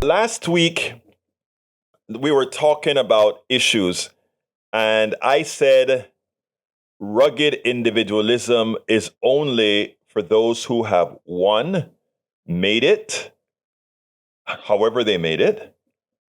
Last week, we were talking about issues, and I said rugged individualism is only for those who have one, made it, however they made it,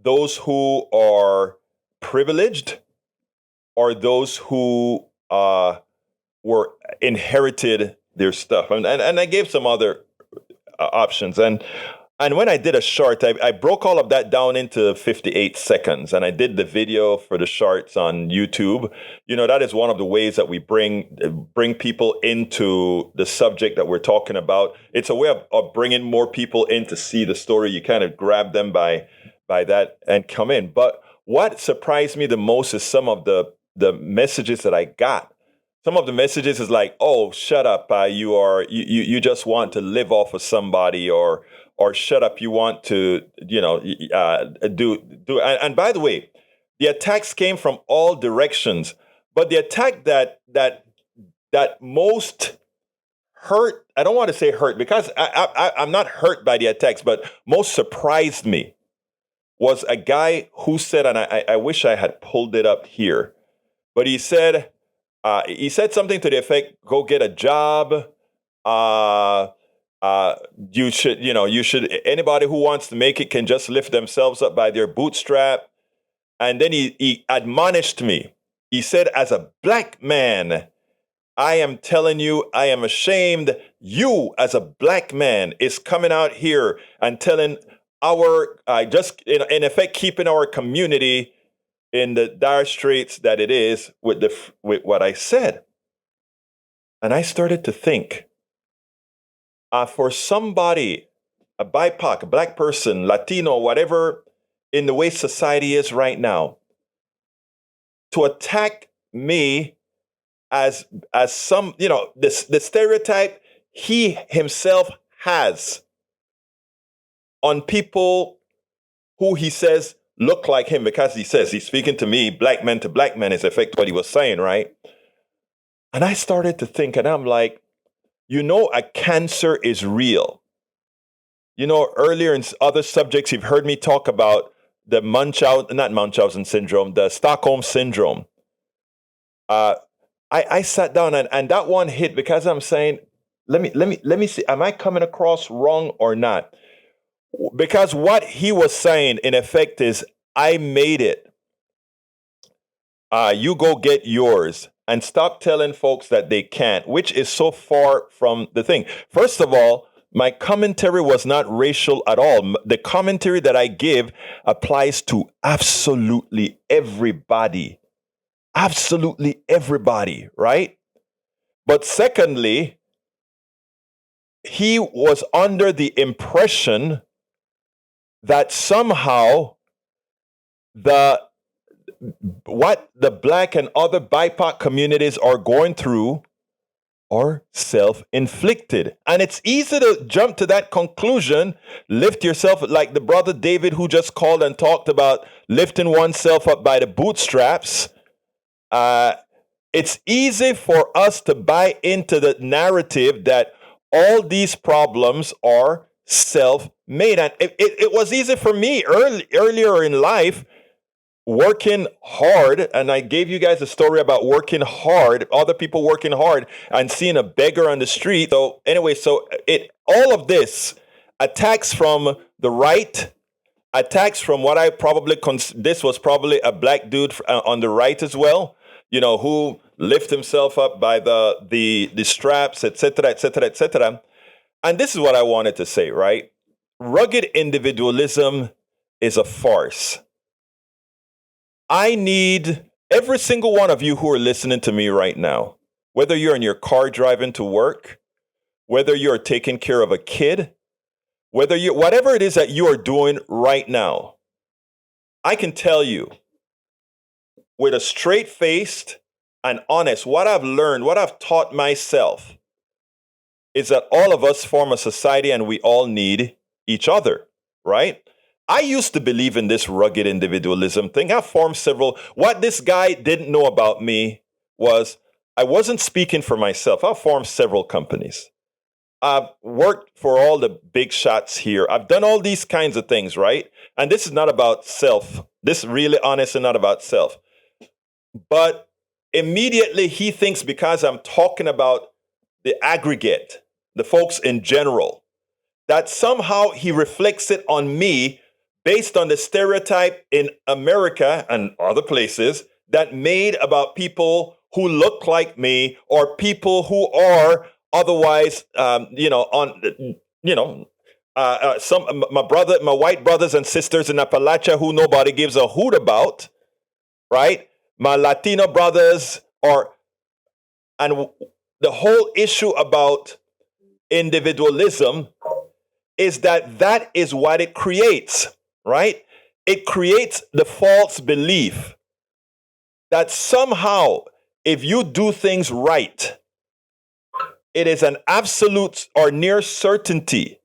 those who are privileged, or those who were inherited their stuff. And I gave some other options. And when I did a short, I broke all of that down into 58 seconds, and I did the video for the shorts on YouTube. You know, that is one of the ways that we bring people into the subject that we're talking about. It's a way of bringing more people in to see the story. You kind of grab them by that and come in. But what surprised me the most is some of the messages that I got. Some of the messages is like, "Oh, shut up! You just want to live off of somebody," or "Shut up! You want to do." And by the way, the attacks came from all directions, but the attack that most hurt. I don't want to say hurt because I'm not hurt by the attacks, but most surprised me was a guy who said, and I wish I had pulled it up here, but he said something to the effect, "Go get a job. Uh, you should. Anybody who wants to make it can just lift themselves up by their bootstrap." And then he admonished me. He said, "As a black man, I am telling you, I am ashamed. You, as a black man, is coming out here and telling just in effect, keeping our community in the dire straits that it is with what I said." And I started to think, for somebody, a BIPOC, a black person, Latino, whatever, in the way society is right now, to attack me as some, the stereotype he himself has on people who he says look like him, because he says he's speaking to me, black men to black men, is in effect what he was saying, right? And I started to think, and I'm like, a cancer is real. Earlier in other subjects, you've heard me talk about the not Munchausen syndrome, the Stockholm syndrome. I sat down and that one hit because I'm saying, let me see, am I coming across wrong or not? Because what he was saying, in effect, is, "I made it. You go get yours." And stop telling folks that they can't, which is so far from the thing. First of all, my commentary was not racial at all. The commentary that I give applies to absolutely everybody. Absolutely everybody, right? But secondly, he was under the impression that somehow what the black and other BIPOC communities are going through are self-inflicted. And it's easy to jump to that conclusion, lift yourself, like the brother David who just called and talked about lifting oneself up by the bootstraps. It's easy for us to buy into the narrative that all these problems are self-made. And it was easy for me earlier in life, working hard, and I gave you guys a story about working hard, other people working hard, and seeing a beggar on the street. So anyway, all of this, attacks from the right, attacks from what I probably this was probably a black dude on the right as well, who lift himself up by the straps, etc., etc., etc. And this is what I wanted to say, right? Rugged individualism is a farce. I need every single one of you who are listening to me right now, whether you're in your car driving to work, whether you're taking care of a kid, whatever it is that you are doing right now, I can tell you with a straight faced and honest, what I've learned, what I've taught myself is that all of us form a society and we all need each other, right? I used to believe in this rugged individualism thing. I formed several. What this guy didn't know about me was I wasn't speaking for myself. I formed several companies. I've worked for all the big shots here. I've done all these kinds of things, right? And this is not about self. This is really honestly not about self. But immediately he thinks because I'm talking about the aggregate, the folks in general, that somehow he reflects it on me based on the stereotype in America and other places that made about people who look like me or people who are otherwise, some my white brothers and sisters in Appalachia who nobody gives a hoot about, right? My Latino brothers are, and the whole issue about individualism is that is what it creates, right? It creates the false belief that somehow, if you do things right, it is an absolute or near certainty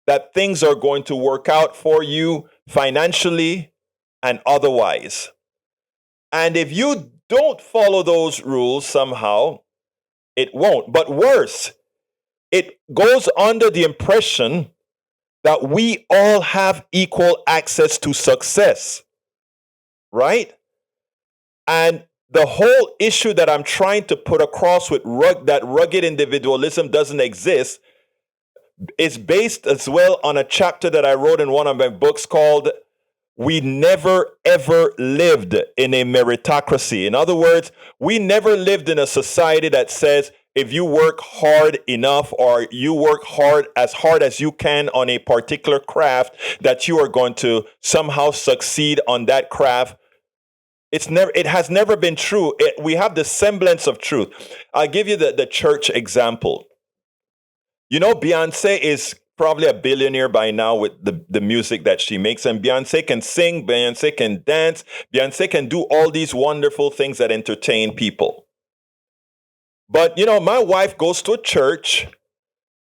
that things are going to work out for you financially and otherwise. And if you don't follow those rules somehow, it won't. But worse, it goes under the impression that we all have equal access to success, right? And the whole issue that I'm trying to put across with that rugged individualism doesn't exist is based as well on a chapter that I wrote in one of my books called "We Never Ever Lived in a Meritocracy." In other words, we never lived in a society that says if you work hard enough or you work hard as you can on a particular craft, that you are going to somehow succeed on that craft. It has never been true. We have the semblance of truth. I'll give you the church example. You know, Beyonce is probably a billionaire by now with the music that she makes. And Beyonce can sing, Beyonce can dance, Beyonce can do all these wonderful things that entertain people. But, you know, my wife goes to a church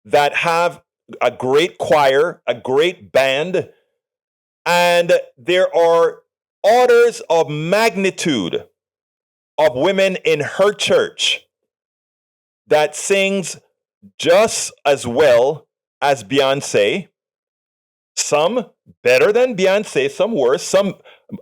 that have a great choir, a great band, and there are orders of magnitude of women in her church that sings just as well as Beyonce. Some better than Beyonce, some worse,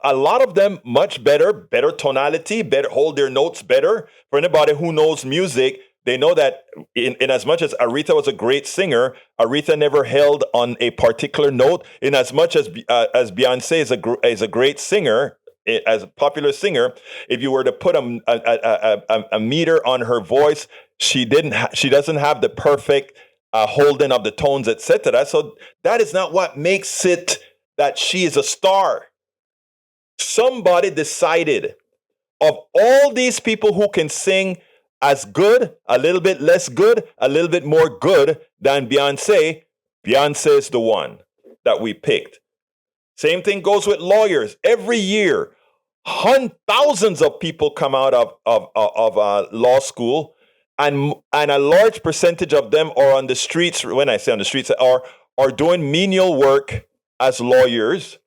a lot of them much better tonality, better hold their notes better. For anybody who knows music, they know that in as much as Aretha was a great singer, Aretha never held on a particular note. In as much as Beyonce is a great singer, as a popular singer, if you were to put a meter on her voice, she doesn't have the perfect holding of the tones, etc. So that is not what makes it that she is a star. Somebody decided of all these people who can sing as good, a little bit less good, a little bit more good than Beyonce, Beyonce is the one that we picked. Same thing goes with lawyers. Every year, thousands of people come out of law school, and a large percentage of them are on the streets. When I say on the streets, are doing menial work as lawyers.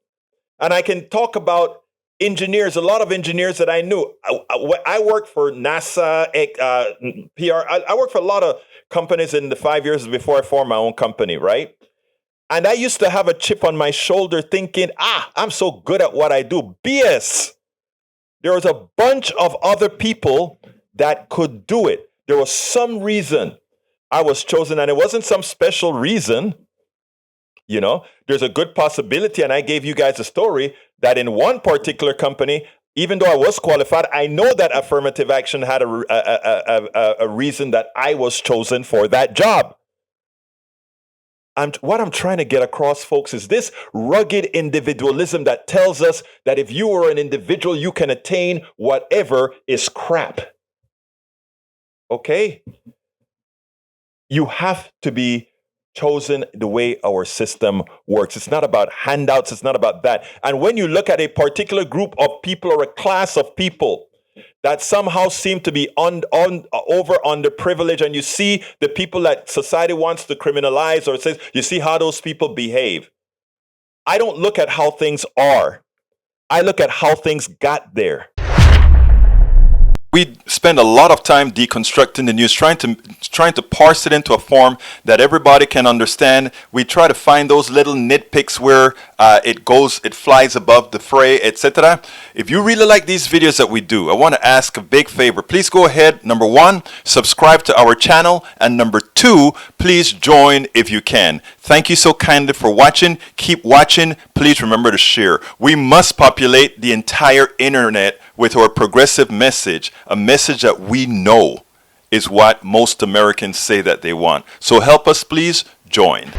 And I can talk about engineers, a lot of engineers that I knew. I worked for NASA, PR. I worked for a lot of companies in the 5 years before I formed my own company, right? And I used to have a chip on my shoulder thinking, I'm so good at what I do. BS. There was a bunch of other people that could do it. There was some reason I was chosen, and it wasn't some special reason. You know, there's a good possibility, and I gave you guys a story that in one particular company, even though I was qualified, I know that affirmative action had a reason that I was chosen for that job. What I'm trying to get across, folks, is this rugged individualism that tells us that if you are an individual, you can attain whatever is crap. Okay? You have to be chosen the way our system works. It's not about handouts. It's not about that. And when you look at a particular group of people or a class of people that somehow seem to be over underprivileged, and you see the people that society wants to criminalize, or says, you see how those people behave. I don't look at how things are. I look at how things got there. We spend a lot of time deconstructing the news, trying to parse it into a form that everybody can understand. We try to find those little nitpicks where it flies above the fray, etc. If you really like these videos that we do, I want to ask a big favor. Please go ahead. Number one, subscribe to our channel, and number two, please join if you can. Thank you so kindly for watching. Keep watching. Please remember to share. We must populate the entire internet with our progressive message, a message that we know is what most Americans say that they want. So help us, please join.